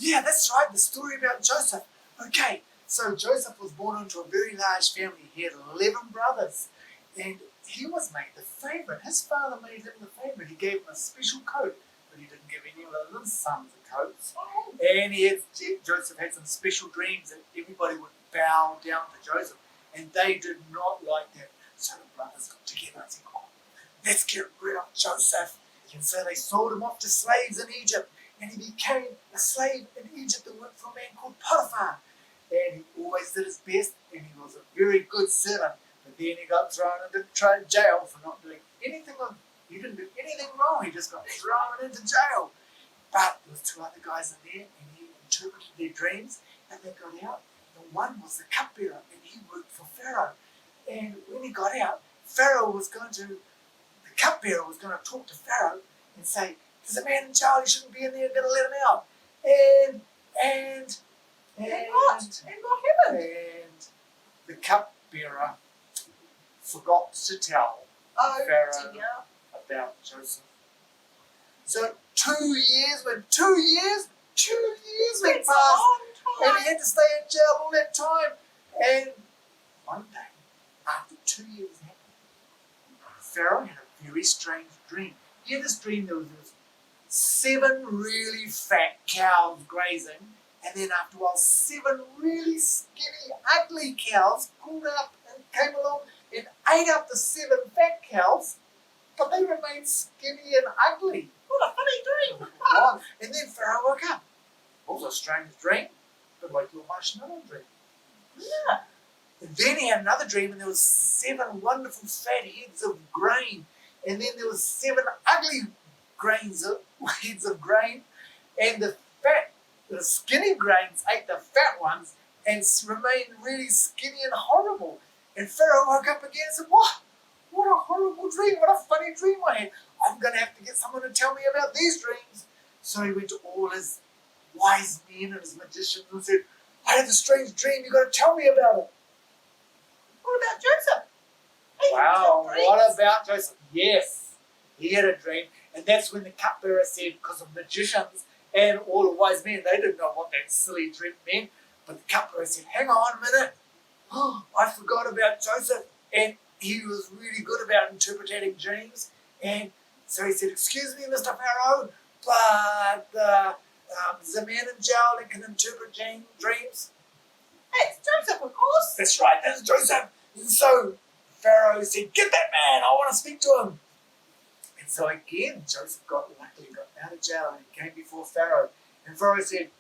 Yeah, that's right, the story about Joseph. Okay, so Joseph was born into a very large family. He had 11 brothers, and he was made the favourite. His father made him the favourite. He gave him a special coat, but he didn't give any of his sons the coats. And Joseph had some special dreams that everybody would bow down to Joseph, and they did not like that. So the brothers got together and said, "Oh, let's get rid of Joseph." And so they sold him off to slaves in Egypt, and he became a slave in Egypt and worked for a man called Potiphar. And he always did his best, and he was a very good servant. But then he got thrown into jail for not doing anything wrong. He didn't do anything wrong, he just got thrown into jail. But there was 2 other guys in there, and he interpreted their dreams, and they got out. The one was the cupbearer, and he worked for Pharaoh. And when he got out, the cupbearer was going to talk to Pharaoh and say, "There's a man in jail, he shouldn't be in there, going to let him out." And what happened? And the cupbearer forgot to tell Pharaoh about Joseph. So 2 years went That's a past, long and time. he had to stay in jail all that time. And one day, after 2 years happened, Pharaoh had a very strange dream. He had this dream there was 7 really fat cows grazing, and then after a while 7 really skinny, ugly cows pulled up and came along and ate up the 7 fat cows, but they remained skinny and ugly. What a funny dream. And then Pharaoh woke up. It was a strange dream, but like your marshmallow dream. Yeah. And then he had another dream, and there was 7 wonderful fat heads of grain, and then there was 7 ugly heads of grain, and the skinny grains ate the fat ones and remained really skinny and horrible. And Pharaoh woke up again and said, What a horrible dream, what a funny dream I had. I'm going to have to get someone to tell me about these dreams. So he went to all his wise men and his magicians and said, "I had a strange dream, you've got to tell me about it." What about Joseph? Wow, what about Joseph? Yes, he had a dream, and that's when the cupbearer said, because of magicians and all the wise men, they didn't know what that silly dream meant, but the cupbearer said, "Hang on a minute, I forgot about Joseph," and he was really good about interpreting dreams, and so he said, "Excuse me, Mr. Pharaoh, but there's a man in jail that can interpret dreams." It's Joseph, of course. "That's right, that's Joseph." And so Pharaoh said, "Get that man, I want to speak to him." And so again, Joseph luckily got out of jail and came before Pharaoh. And Pharaoh said,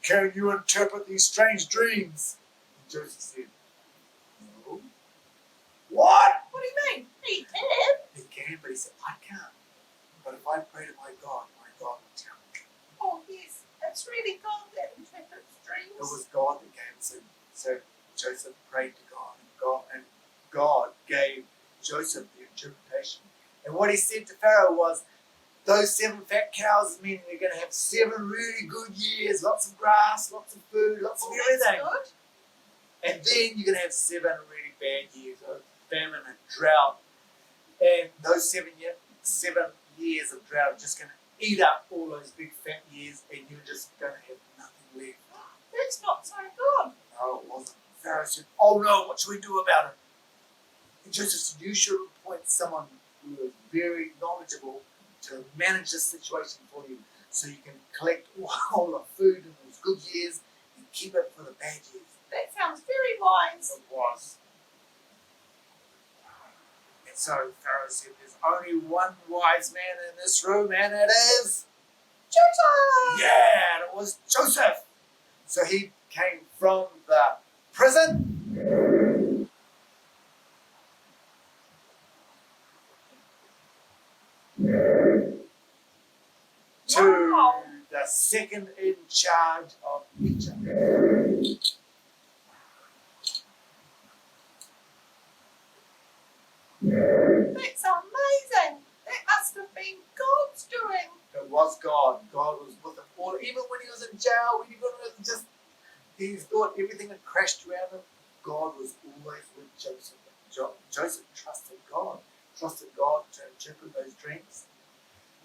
"Can you interpret these strange dreams?" And Joseph said, "No." "What?" What do you mean? He can. He can, but he said, "I can't. But if I pray to my God will tell me." Oh, yes. It's really God that interprets dreams. It was God that gave it. So Joseph prayed to God, and God gave Joseph the interpretation. And what he said to Pharaoh was, those 7 fat cows mean you're going to have 7 really good years, lots of grass, lots of food, lots of everything. That's good. And then you're going to have 7 really bad years of famine and drought. And those 7 years of drought are just going to eat up all those big fat years, and you're just going to have nothing left. That's not so good. No, it wasn't. Pharaoh said, "Oh no, what should we do about it?" And Joseph said, "You should appoint someone who is very knowledgeable to manage this situation for you, so you can collect all the food in those good years and keep it for the bad years." That sounds very wise. It was. And so Pharaoh said, "There's only one wise man in this room, and it is Joseph! Yeah, and it was Joseph." So he came from the prison to the second in charge of Egypt. That's amazing. That must have been God's doing. It was God. God was with him all, even when he was in jail, he thought everything had crashed around him. God was always with Joseph. Joseph trusted God to interpret those dreams.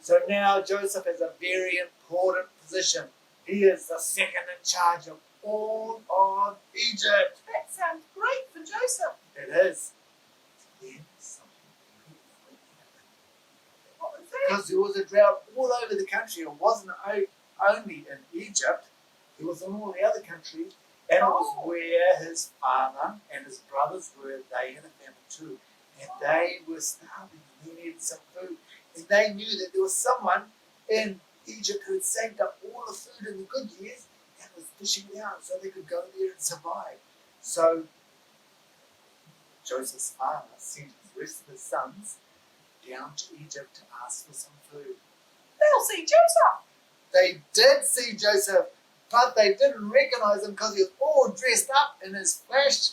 So now Joseph has a very important position He is the second in charge of all of Egypt. That sounds great for Joseph. It is. Then something really happened. What was that? Because there was a drought all over the country. It wasn't only in Egypt. It was in all the other countries. And it was where his father and his brothers were. They had a famine too. And they were starving. They needed some food. And they knew that there was someone in Egypt who had saved up all the food in the good years and was dishing it out so they could go there and survive. So Joseph's father sent the rest of his sons down to Egypt to ask for some food. They'll see Joseph. They did see Joseph, but they didn't recognize him because he was all dressed up in his flash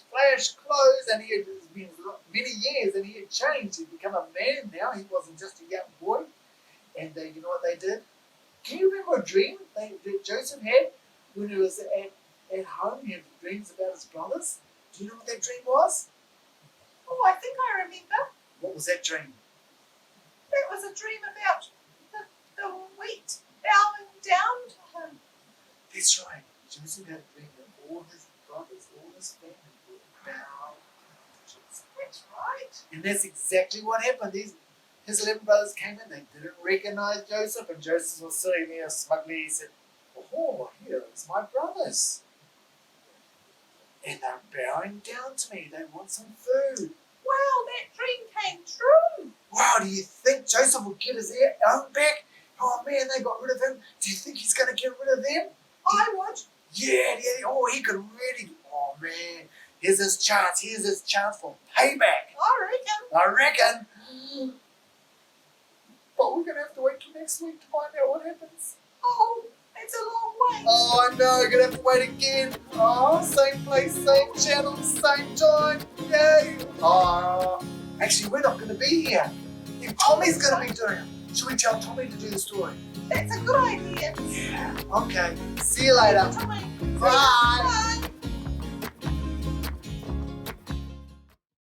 clothes, and he had been many years and he had changed. He'd become a man now. He wasn't just a young boy. And you know what they did? Can you remember a dream that Joseph had when he was at home? He had dreams about his brothers. Do you know what that dream was? Oh, I think I remember. What was that dream? That was a dream about the wheat bowing down to him. That's right. Joseph had a dream that all his brothers, all his family would bow to Joseph. That's right. And that's exactly what happened. His 11 brothers came in, they didn't recognize Joseph, and Joseph was sitting there smugly. He said, "Oh, here is my brothers. And they're bowing down to me. They want some food." Wow, that dream came true. Wow, do you think Joseph will get his own back? Oh man, they got rid of him. Do you think he's going to get rid of them? I would. Yeah. Oh, he could really. Oh man, here's his chance. Here's his chance for payback. I reckon. I reckon. But we're going to have to wait till next week to find out what happens. Oh, it's a long way. Oh, I know. You're going to have to wait again. Oh, same place, same channel, same time. Yay. Oh, actually, we're not going to be here. Tommy's going to be doing it. Should we tell Tommy to do the story? That's a good idea. Yeah. Okay. See you later. Tommy. Bye.